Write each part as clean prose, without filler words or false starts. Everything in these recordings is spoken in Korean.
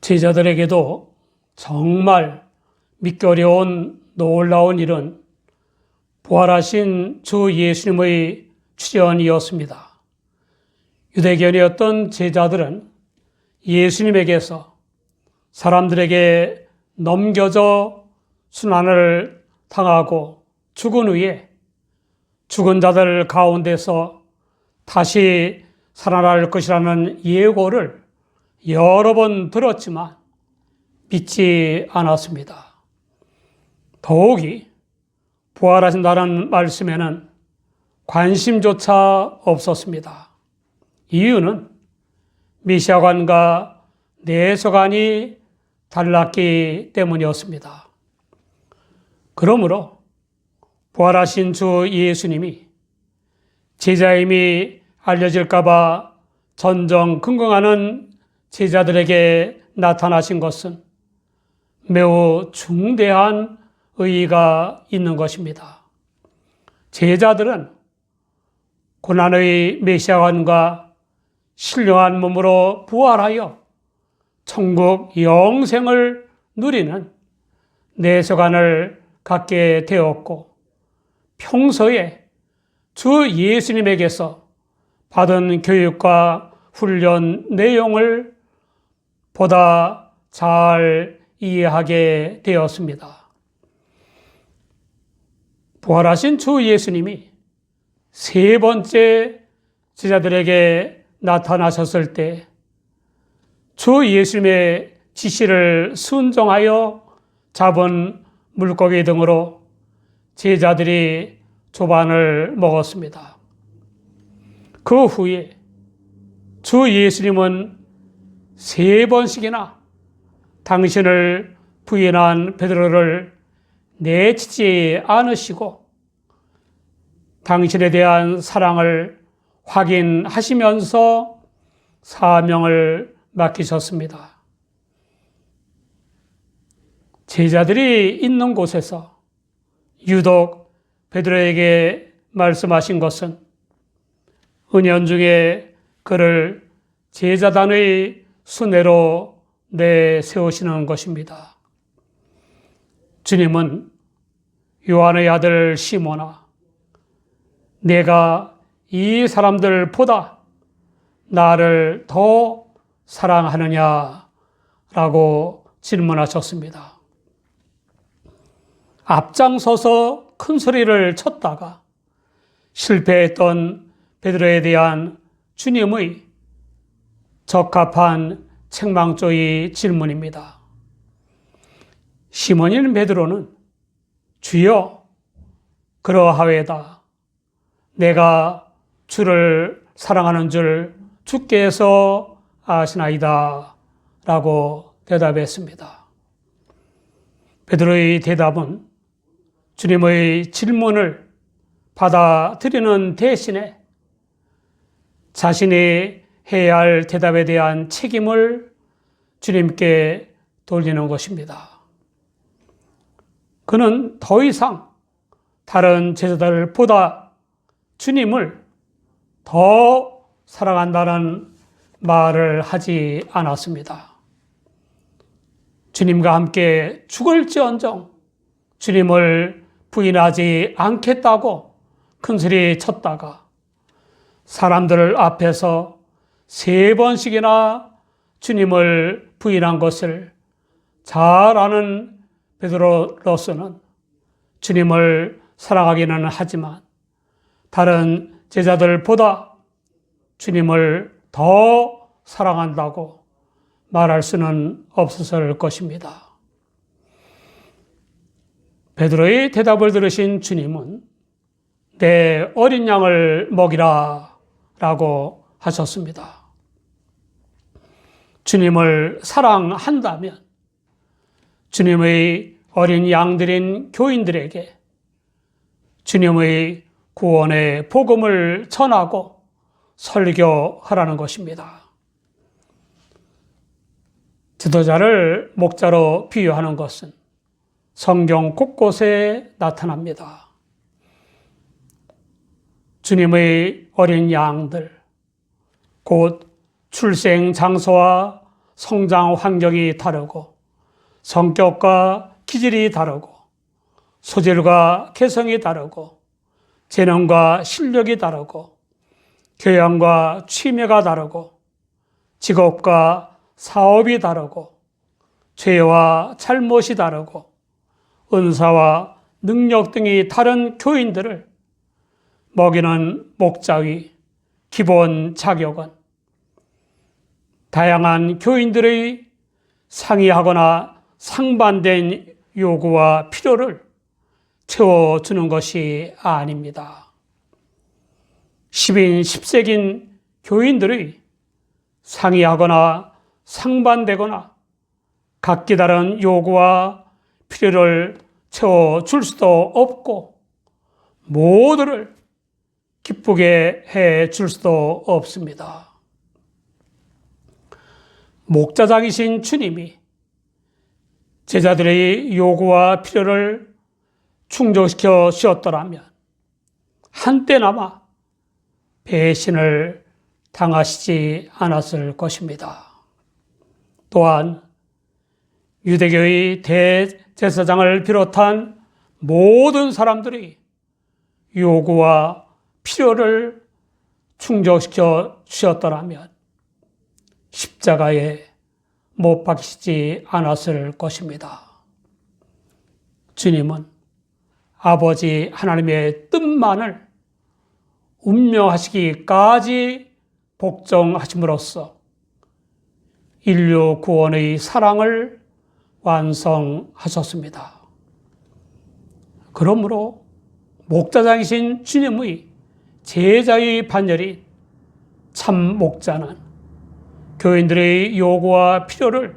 제자들에게도 정말 믿기 어려운 놀라운 일은 부활하신 주 예수님의 출현이었습니다. 유대견이었던 제자들은 예수님에게서 사람들에게 넘겨져 순환을 당하고 죽은 후에 죽은 자들 가운데서 다시 살아날 것이라는 예고를 여러 번 들었지만 믿지 않았습니다. 더욱이 부활하신다는 말씀에는 관심조차 없었습니다. 이유는 메시아관과 내서관이 달랐기 때문이었습니다. 그러므로 부활하신 주 예수님이 제자임이 알려질까 봐 전전긍긍하는 제자들에게 나타나신 것은 매우 중대한 의의가 있는 것입니다. 제자들은 고난의 메시아관과 신령한 몸으로 부활하여 천국 영생을 누리는 내세관을 갖게 되었고, 평소에 주 예수님에게서 받은 교육과 훈련 내용을 보다 잘 이해하게 되었습니다. 부활하신 주 예수님이 세 번째 제자들에게 나타나셨을 때 주 예수님의 지시를 순종하여 잡은 물고기 등으로 제자들이 조반을 먹었습니다. 그 후에 주 예수님은 세 번씩이나 당신을 부인한 베드로를 내치지 않으시고 당신에 대한 사랑을 확인하시면서 사명을 맡기셨습니다. 제자들이 있는 곳에서 유독 베드로에게 말씀하신 것은 은연중에 그를 제자단의 수뇌로 내세우시는 것입니다. 주님은 요한의 아들 시몬아, 내가 이 사람들보다 나를 더 사랑하느냐라고 질문하셨습니다. 앞장서서 큰 소리를 쳤다가 실패했던 베드로에 대한 주님의 적합한 책망조의 질문입니다. 시몬인 베드로는 주여 그러하외다. 내가 주를 사랑하는 줄 주께서 아시나이다 라고 대답했습니다. 베드로의 대답은 주님의 질문을 받아들이는 대신에 자신이 해야 할 대답에 대한 책임을 주님께 돌리는 것입니다. 그는 더 이상 다른 제자들보다 주님을 더 사랑한다는 말을 하지 않았습니다. 주님과 함께 죽을지언정 주님을 부인하지 않겠다고 큰소리 쳤다가 사람들 앞에서 세 번씩이나 주님을 부인한 것을 잘 아는 베드로로서는 주님을 사랑하기는 하지만 다른 제자들보다 주님을 더 사랑한다고 말할 수는 없었을 것입니다. 베드로의 대답을 들으신 주님은 내 어린 양을 먹이라 라고 하셨습니다. 주님을 사랑한다면 주님의 어린 양들인 교인들에게 주님의 구원의 복음을 전하고 설교하라는 것입니다. 지도자를 목자로 비유하는 것은 성경 곳곳에 나타납니다. 주님의 어린 양들, 곧 출생 장소와 성장 환경이 다르고 성격과 기질이 다르고 소질과 개성이 다르고 재능과 실력이 다르고 교양과 취미가 다르고 직업과 사업이 다르고 죄와 잘못이 다르고 은사와 능력 등이 다른 교인들을 먹이는 목자의 기본 자격은 다양한 교인들의 상이하거나 상반된 요구와 필요를 채워주는 것이 아닙니다. 10인 10색인 교인들의 상이하거나 상반되거나 각기 다른 요구와 필요를 채워줄 수도 없고 모두를 기쁘게 해줄 수도 없습니다. 목자장이신 주님이 제자들의 요구와 필요를 충족시켜 주었더라면 한때나마 배신을 당하시지 않았을 것입니다. 또한 유대교의 대제사장을 비롯한 모든 사람들이 요구와 필요를 충족시켜 주셨더라면 십자가에 못 박히지 않았을 것입니다. 주님은 아버지 하나님의 뜻만을 운명하시기까지 복종하심으로써 인류 구원의 사랑을 완성하셨습니다. 그러므로 목자장이신 주님의 제자의 반열인 참 목자는 교인들의 요구와 필요를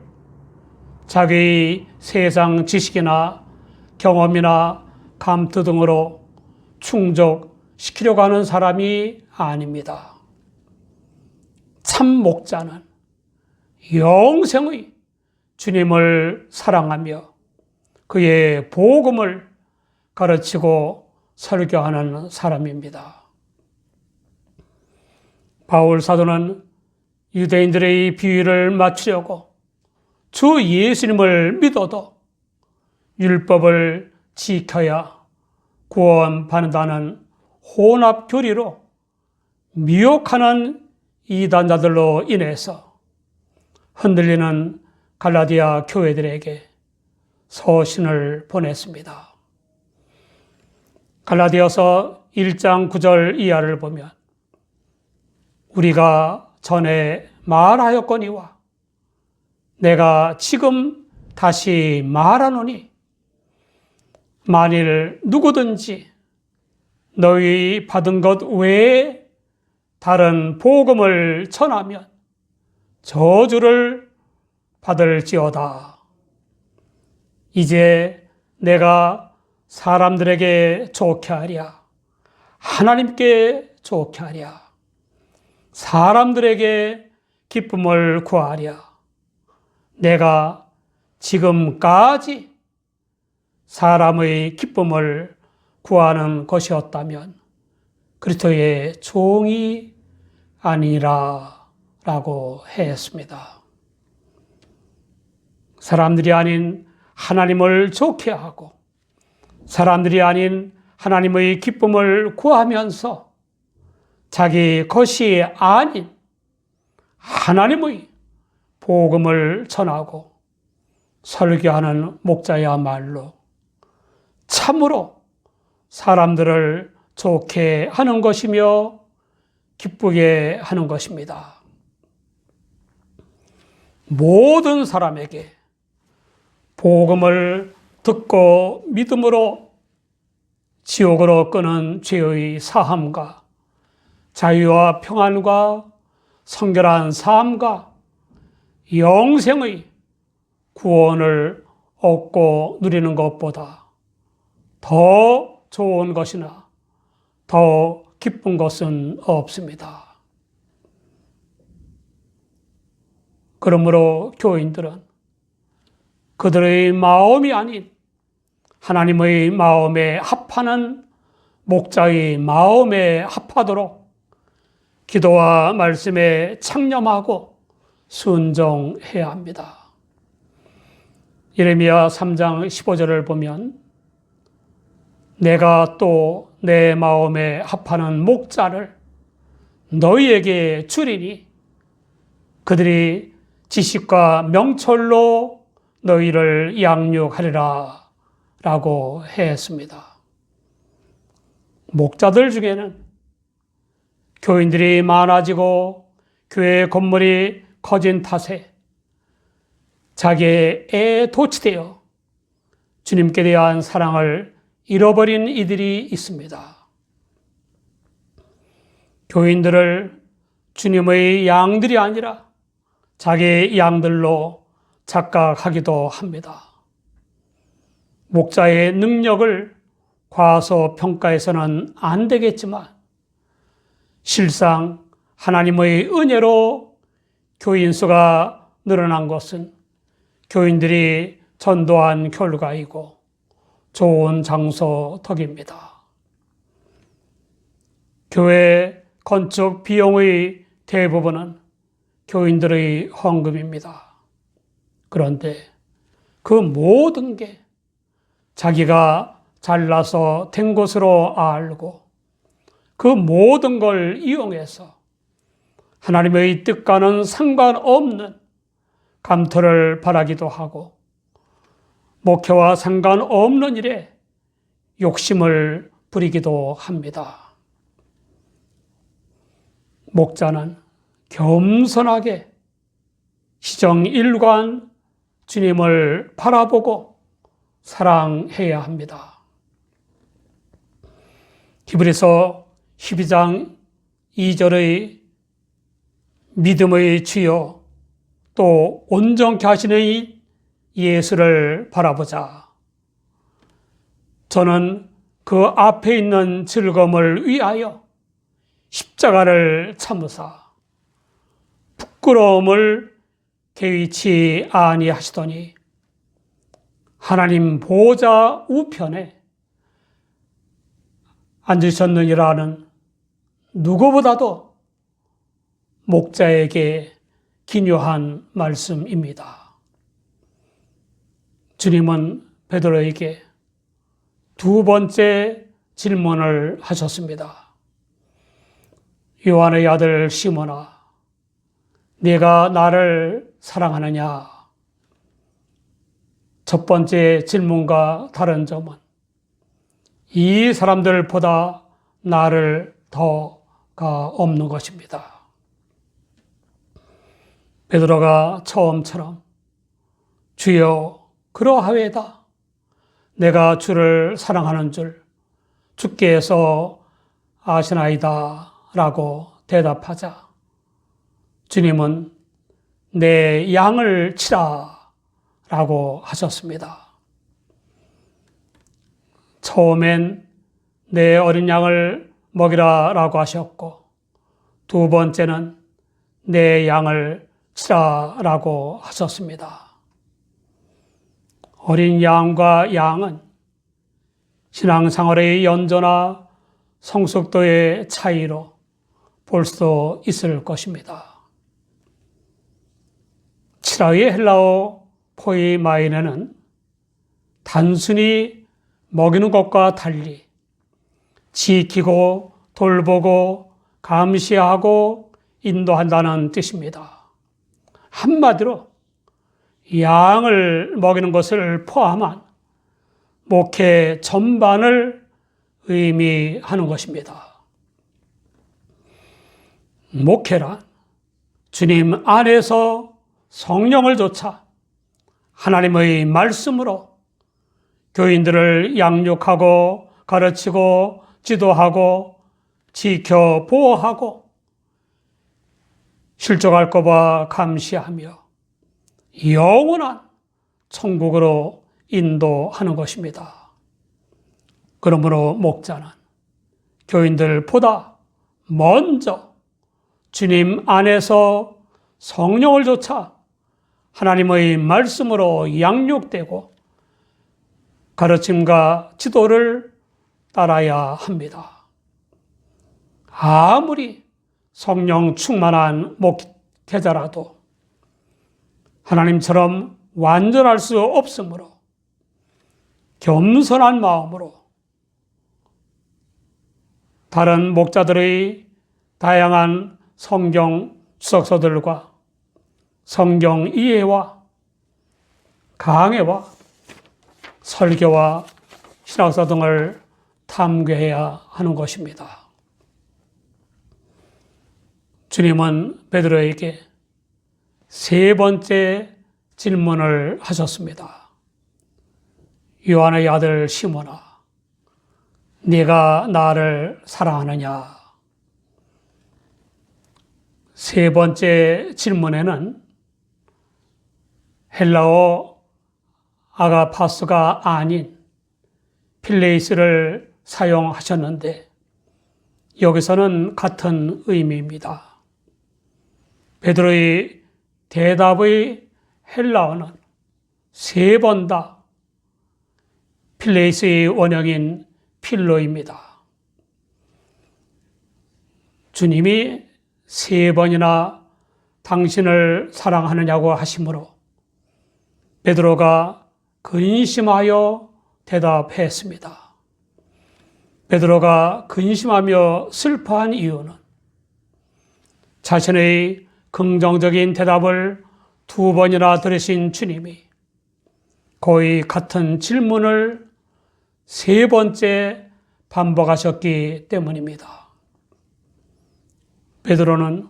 자기의 세상 지식이나 경험이나 감투 등으로 충족시키려고 하는 사람이 아닙니다. 참 목자는 영생의 주님을 사랑하며 그의 복음을 가르치고 설교하는 사람입니다. 바울 사도는 유대인들의 비위를 맞추려고 주 예수님을 믿어도 율법을 지켜야 구원받는다는 혼합 교리로 미혹하는 이단자들로 인해서 흔들리는 갈라디아 교회들에게 서신을 보냈습니다. 갈라디아서 1장 9절 이하를 보면 우리가 전에 말하였거니와 내가 지금 다시 말하노니 만일 누구든지 너희 받은 것 외에 다른 복음을 전하면 저주를 받을지어다. 이제 내가 사람들에게 좋게 하랴, 하나님께 좋게 하랴, 사람들에게 기쁨을 구하랴. 내가 지금까지 사람의 기쁨을 구하는 것이었다면 그리스도의 종이 아니라 라고 했습니다. 사람들이 아닌 하나님을 좋게 하고 사람들이 아닌 하나님의 기쁨을 구하면서 자기 것이 아닌 하나님의 복음을 전하고 설교하는 목자야말로 참으로 사람들을 좋게 하는 것이며 기쁘게 하는 것입니다. 모든 사람에게 복음을 듣고 믿음으로 지옥으로 끄는 죄의 사함과 자유와 평안과 성결한 삶과 영생의 구원을 얻고 누리는 것보다 더 좋은 것이나 더 기쁜 것은 없습니다. 그러므로 교인들은 그들의 마음이 아닌 하나님의 마음에 합하는 목자의 마음에 합하도록 기도와 말씀에 창념하고 순종해야 합니다. 예레미야 3장 15절을 보면 내가 또 내 마음에 합하는 목자를 너희에게 주리니 그들이 지식과 명철로 너희를 양육하리라 라고 했습니다. 목자들 중에는 교인들이 많아지고 교회 건물이 커진 탓에 자기의 애에 도취되어 주님께 대한 사랑을 잃어버린 이들이 있습니다. 교인들을 주님의 양들이 아니라 자기의 양들로 착각하기도 합니다. 목자의 능력을 과소평가해서는 안 되겠지만 실상 하나님의 은혜로 교인 수가 늘어난 것은 교인들이 전도한 결과이고 좋은 장소 덕입니다. 교회 건축 비용의 대부분은 교인들의 헌금입니다. 그런데 그 모든 게 자기가 잘나서 된 것으로 알고 그 모든 걸 이용해서 하나님의 뜻과는 상관없는 감토를 바라기도 하고 목회와 상관없는 일에 욕심을 부리기도 합니다. 목자는 겸손하게 시정일관 주님을 바라보고 사랑해야 합니다. 히브리서 12장 2절의 믿음의 주여 또 온전케 하시는 이 예수를 바라보자. 저는 그 앞에 있는 즐거움을 위하여 십자가를 참으사 부끄러움을 개의치 아니하시더니 하나님 보좌 우편에 앉으셨느니라는 누구보다도 목자에게 기묘한 말씀입니다. 주님은 베드로에게 두 번째 질문을 하셨습니다. 요한의 아들 시몬아, 네가 나를 사랑하느냐? 첫 번째 질문과 다른 점은 이 사람들보다 나를 더가 없는 것입니다. 베드로가 처음처럼 주여 그러하외다. 내가 주를 사랑하는 줄 주께서 아시나이다 라고 대답하자 주님은 내 양을 치라 라고 하셨습니다. 처음엔 내 어린 양을 먹이라 라고 하셨고 두 번째는 내 양을 치라 라고 하셨습니다. 어린 양과 양은 신앙생활의 연조나 성숙도의 차이로 볼 수도 있을 것입니다. 치라의 헬라어 포이마이네는 단순히 먹이는 것과 달리 지키고 돌보고 감시하고 인도한다는 뜻입니다. 한마디로 양을 먹이는 것을 포함한 목회 전반을 의미하는 것입니다. 목회란 주님 안에서 성령을 좇아 하나님의 말씀으로 교인들을 양육하고 가르치고 지도하고 지켜 보호하고 실족할 것과 감시하며 영원한 천국으로 인도하는 것입니다. 그러므로 목자는 교인들보다 먼저 주님 안에서 성령을 좇아 하나님의 말씀으로 양육되고 가르침과 지도를 따라야 합니다. 아무리 성령 충만한 목회자라도 하나님처럼 완전할 수 없으므로 겸손한 마음으로 다른 목자들의 다양한 성경 주석서들과 성경 이해와 강해와 설교와 신학서 등을 탐구해야 하는 것입니다. 주님은 베드로에게 세 번째 질문을 하셨습니다. 요한의 아들 시몬아, 네가 나를 사랑하느냐? 세 번째 질문에는 헬라어 아가파스가 아닌 필레이스를 사용하셨는데 여기서는 같은 의미입니다. 베드로의 대답의 헬라어는 세 번 다 필레이스의 원형인 필로입니다. 주님이 세 번이나 당신을 사랑하느냐고 하시므로 베드로가 근심하여 대답했습니다. 베드로가 근심하며 슬퍼한 이유는 자신의 긍정적인 대답을 두 번이나 들으신 주님이 거의 같은 질문을 세 번째 반복하셨기 때문입니다. 베드로는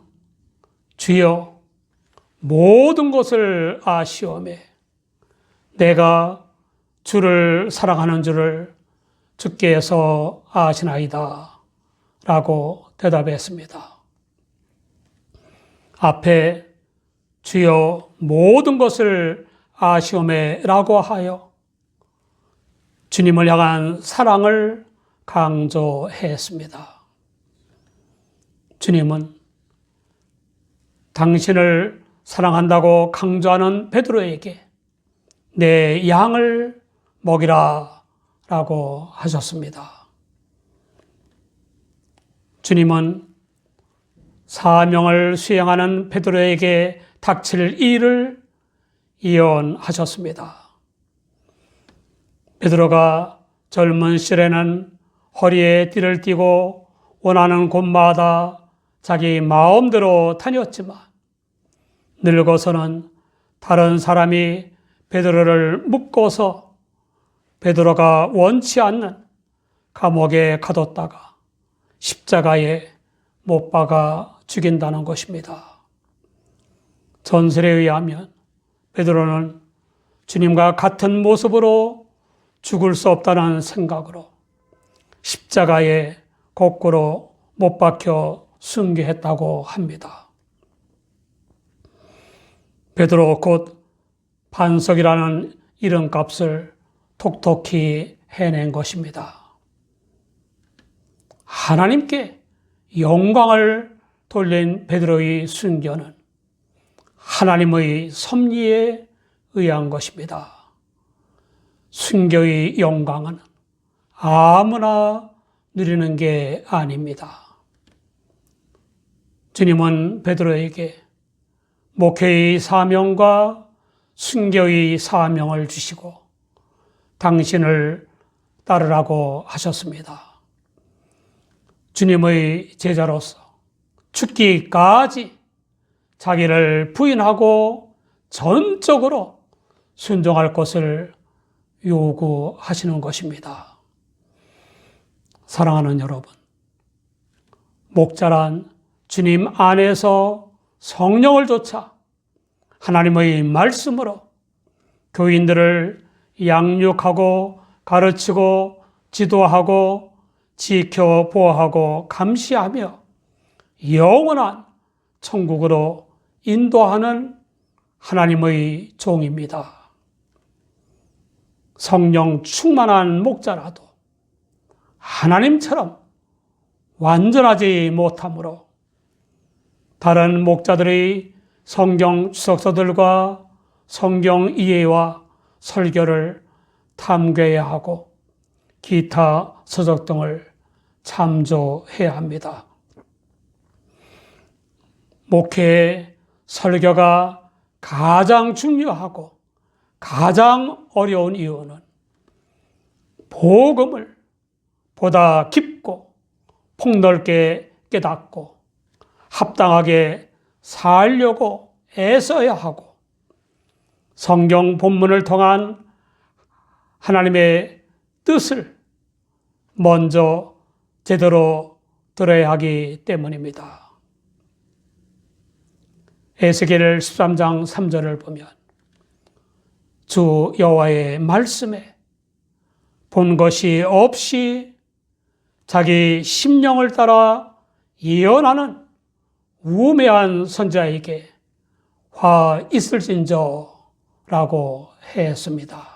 주여 모든 것을 아시오매 내가 주를 사랑하는 줄을 주께서 아시나이다 라고 대답했습니다. 앞에 주여 모든 것을 아시오매 라고 하여 주님을 향한 사랑을 강조했습니다. 주님은 당신을 사랑한다고 강조하는 베드로에게 내 양을 먹이라 라고 하셨습니다. 주님은 사명을 수행하는 베드로에게 닥칠 일을 예언하셨습니다. 베드로가 젊은 시절에는 허리에 띠를 띠고 원하는 곳마다 자기 마음대로 다녔지만 늙어서는 다른 사람이 베드로를 묶어서 베드로가 원치 않는 감옥에 가뒀다가 십자가에 못 박아 죽인다는 것입니다. 전설에 의하면 베드로는 주님과 같은 모습으로 죽을 수 없다는 생각으로 십자가에 거꾸로 못 박혀 순교했다고 합니다. 베드로 곧 반석이라는 이름값을 톡톡히 해낸 것입니다. 하나님께 영광을 돌린 베드로의 순교는 하나님의 섭리에 의한 것입니다. 순교의 영광은 아무나 누리는 게 아닙니다. 주님은 베드로에게 목회의 사명과 순교의 사명을 주시고 당신을 따르라고 하셨습니다. 주님의 제자로서 죽기까지 자기를 부인하고 전적으로 순종할 것을 요구하시는 것입니다. 사랑하는 여러분, 목자란 주님 안에서 성령을 좇아 하나님의 말씀으로 교인들을 양육하고 가르치고 지도하고 지켜 보호하고 감시하며 영원한 천국으로 인도하는 하나님의 종입니다. 성령 충만한 목자라도 하나님처럼 완전하지 못하므로 다른 목자들의 성경 주석서들과 성경 이해와 설교를 탐구해야 하고 기타 서적 등을 참조해야 합니다. 목회의 설교가 가장 중요하고 가장 어려운 이유는 복음을 보다 깊고 폭넓게 깨닫고 합당하게 살려고 애써야 하고 성경 본문을 통한 하나님의 뜻을 먼저 제대로 들어야 하기 때문입니다. 에스겔 13장 3절을 보면 주 여호와의 말씀에 본 것이 없이 자기 심령을 따라 예언하는 우매한 선지자에게 화 있을진저라고 했습니다.